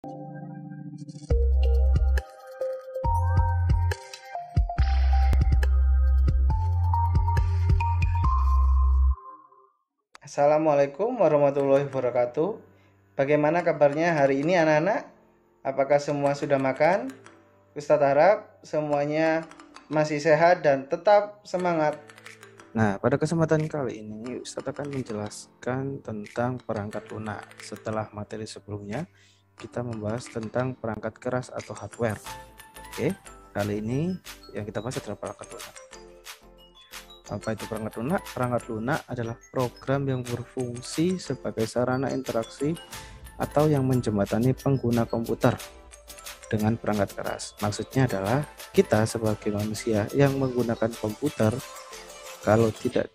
Assalamualaikum warahmatullahi wabarakatuh. Bagaimana kabarnya hari ini anak-anak? Apakah semua sudah makan? Ustadz harap semuanya masih sehat dan tetap semangat. Nah, pada kesempatan kali ini Ustadz akan menjelaskan tentang perangkat lunak. Setelah materi sebelumnya, kita membahas tentang perangkat keras atau hardware. Oke, kali ini yang kita bahas adalah perangkat lunak. Apa itu perangkat lunak? Perangkat lunak adalah program yang berfungsi sebagai sarana interaksi atau yang menjembatani pengguna komputer dengan perangkat keras. Maksudnya adalah kita sebagai manusia yang menggunakan komputer, kalau tidak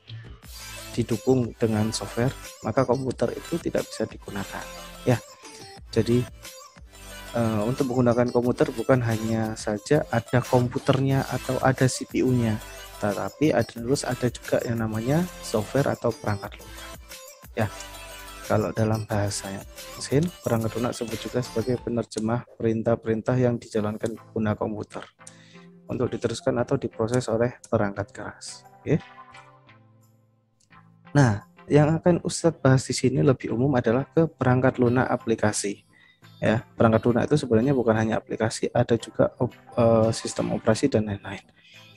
didukung dengan software, maka komputer itu tidak bisa digunakan. Ya, jadi untuk menggunakan komputer bukan hanya saja ada komputernya atau ada CPU-nya, tetapi ada juga yang namanya software atau perangkat lunak. Ya, kalau dalam bahasa mesin, perangkat lunak disebut juga sebagai penerjemah perintah-perintah yang dijalankan pengguna komputer untuk diteruskan atau diproses oleh perangkat keras. Oke. Nah, yang akan Ustadz bahas di sini lebih umum adalah ke perangkat lunak aplikasi. Ya, perangkat lunak itu sebenarnya bukan hanya aplikasi, ada juga sistem operasi dan lain-lain.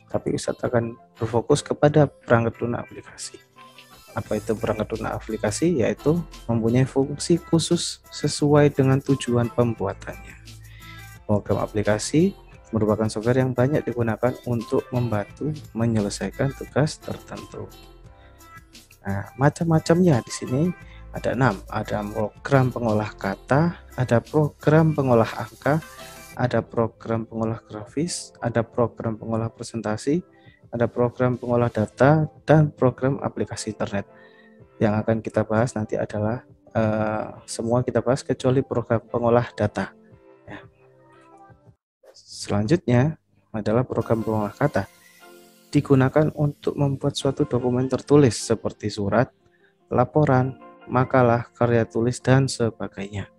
Tapi Ustadz akan berfokus kepada perangkat lunak aplikasi. Apa itu perangkat lunak aplikasi? Yaitu mempunyai fungsi khusus sesuai dengan tujuan pembuatannya. Program aplikasi merupakan software yang banyak digunakan untuk membantu menyelesaikan tugas tertentu. Nah, macam-macamnya di sini ada 6. Ada program pengolah kata, ada program pengolah angka, ada program pengolah grafis, ada program pengolah presentasi, ada program pengolah data, dan program aplikasi internet. Yang akan kita bahas nanti adalah semua kita bahas kecuali program pengolah data. Ya. Selanjutnya adalah program pengolah kata. Digunakan untuk membuat suatu dokumen tertulis seperti surat, laporan, makalah, karya tulis, dan sebagainya.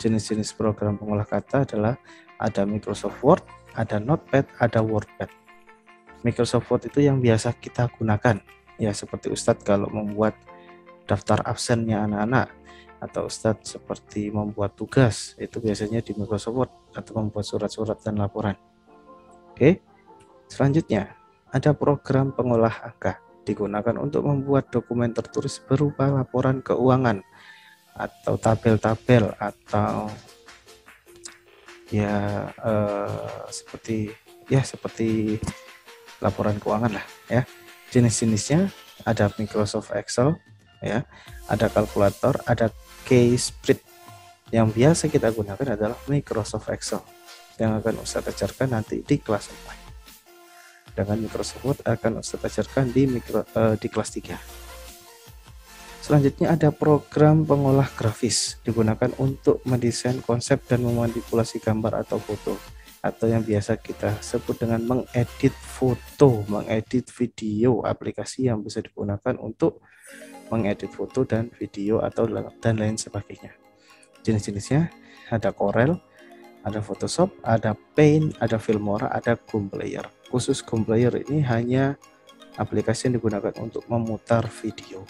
Jenis-jenis program pengolah kata adalah ada Microsoft Word, ada Notepad, ada WordPad. Microsoft Word itu yang biasa kita gunakan, ya seperti Ustadz kalau membuat daftar absennya anak-anak, atau Ustadz seperti membuat tugas, itu biasanya di Microsoft Word, atau membuat surat-surat dan laporan. Oke, selanjutnya ada program pengolah angka, digunakan untuk membuat dokumen tertulis berupa laporan keuangan atau tabel-tabel atau seperti laporan keuangan lah ya. Jenis-jenisnya ada Microsoft Excel ya, ada kalkulator, ada Keyspread. Yang biasa kita gunakan adalah Microsoft Excel yang akan Ustadz ajarkan nanti di kelas 4. Dengan Microsoft Word akan Ustadz ajarkan di kelas 3. Selanjutnya ada program pengolah grafis, digunakan untuk mendesain konsep dan memanipulasi gambar atau foto, atau yang biasa kita sebut dengan mengedit foto, mengedit video. Aplikasi yang bisa digunakan untuk mengedit foto dan video dan lain sebagainya. Jenis-jenisnya ada Corel, ada Photoshop, ada Paint, ada Filmora, ada GoomPlayer. Khusus GoomPlayer ini hanya aplikasi yang digunakan untuk memutar video.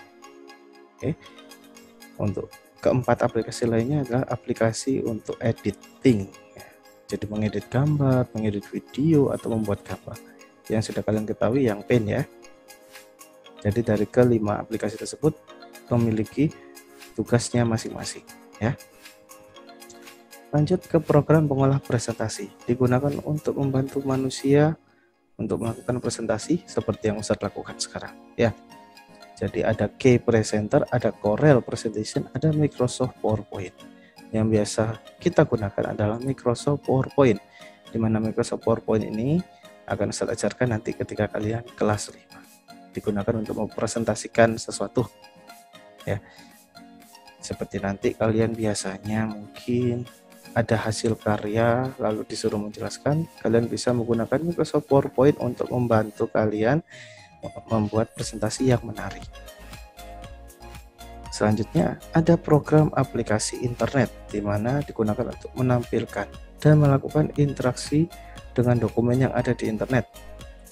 Oke. Untuk keempat aplikasi lainnya adalah aplikasi untuk editing. Jadi mengedit gambar, mengedit video, atau membuat gambar. Yang sudah kalian ketahui yang Paint ya. Jadi dari kelima aplikasi tersebut memiliki tugasnya masing-masing ya. Lanjut ke program pengolah presentasi, digunakan untuk membantu manusia untuk melakukan presentasi seperti yang Ustadz lakukan sekarang ya. Jadi ada Keypresenter, ada Corel Presentation, ada Microsoft PowerPoint. Yang biasa kita gunakan adalah Microsoft PowerPoint, di mana Microsoft PowerPoint ini akan Ustadz ajarkan nanti ketika kalian kelas 5. Digunakan untuk mempresentasikan sesuatu ya. Seperti nanti kalian biasanya mungkin ada hasil karya lalu disuruh menjelaskan, kalian bisa menggunakan Microsoft PowerPoint untuk membantu kalian membuat presentasi yang menarik. Selanjutnya ada program aplikasi internet di mana digunakan untuk menampilkan dan melakukan interaksi dengan dokumen yang ada di internet.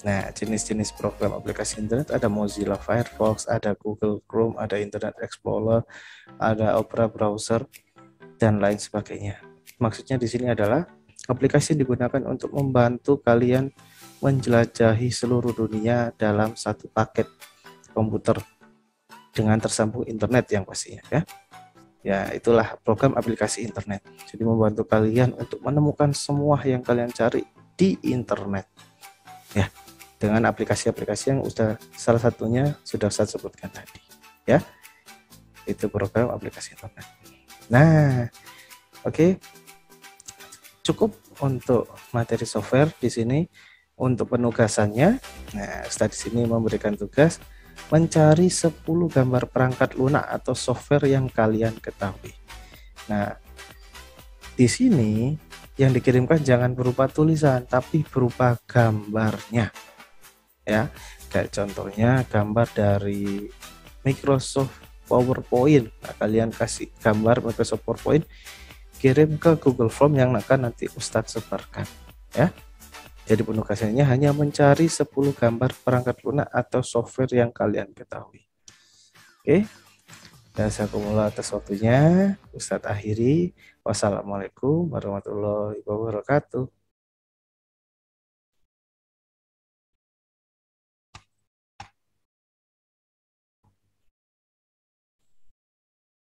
Nah, jenis-jenis program aplikasi internet ada Mozilla Firefox, ada Google Chrome, ada Internet Explorer, ada Opera Browser, dan lain sebagainya. Maksudnya di sini adalah aplikasi digunakan untuk membantu kalian menjelajahi seluruh dunia dalam satu paket komputer dengan tersambung internet yang pastinya ya. Ya, itulah program aplikasi internet. Jadi membantu kalian untuk menemukan semua yang kalian cari di internet. Ya, dengan aplikasi-aplikasi yang salah satunya sudah saya sebutkan tadi. Ya. Itu program aplikasi internet. Nah, oke. Cukup untuk materi software di sini. Untuk penugasannya, nah, Ustaz di sini memberikan tugas mencari 10 gambar perangkat lunak atau software yang kalian ketahui. Nah, di sini yang dikirimkan jangan berupa tulisan, tapi berupa gambarnya. Ya, kayak contohnya gambar dari Microsoft PowerPoint. Nah, kalian kasih gambar Microsoft PowerPoint, kirim ke Google Form yang akan nanti Ustadz sebarkan. Ya. Jadi penugasannya hanya mencari 10 gambar perangkat lunak atau software yang kalian ketahui. Oke. Dan jazakumullah atas waktunya. Ustadz akhiri. Wassalamualaikum warahmatullahi wabarakatuh.